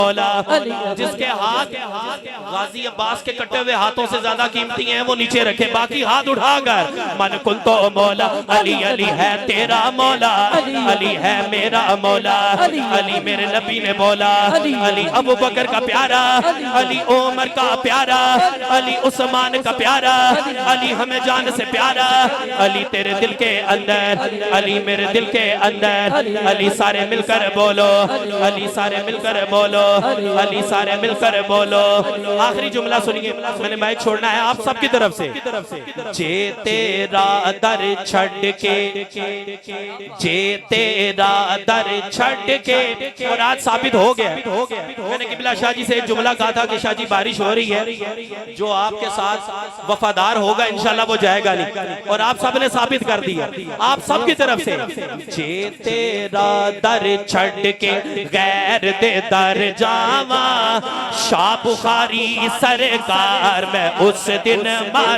मौला, जिसके हाथ गाजी अब्बास के कटे हुए हाथों से ज्यादा कीमती हैं वो नीचे रखे, बाकी हाथ उठाकर मन कुल तो मौला, अली अली है तेरा मौला, अली है मेरा मौला, अली मेरे नबी ने बोला, अली अबू बकर का प्यारा, अली उमर का प्यारा, अली उस्मान का प्यारा, अली हमें जान से प्यारा, अली तेरे दिल के अंदर, अली मेरे दिल के अंदर, अली सारे मिलकर बोलो, अली सारे मिलकर बोलो, अली सारे मिलकर बोलो। आखिरी जुमला सुनिए, मैंने माइक छोड़ना है आप सबकी तरफ से। जे तेरा दर छड़ के, जे तेरा दर छड़ के, और आज साबित हो गया। मैंने किबला शाह जी से एक जुमला कहा था कि शाह जी बारिश हो रही है, जो आपके साथ वफादार होगा इंशाल्लाह वो जाएगा नहीं, और आप सब ने साबित कर दिया आप सबकी तरफ से। जे तेरा दर छड़ के गैर दे दर जावा, शाह बुखारी सरकार में उस दिन मार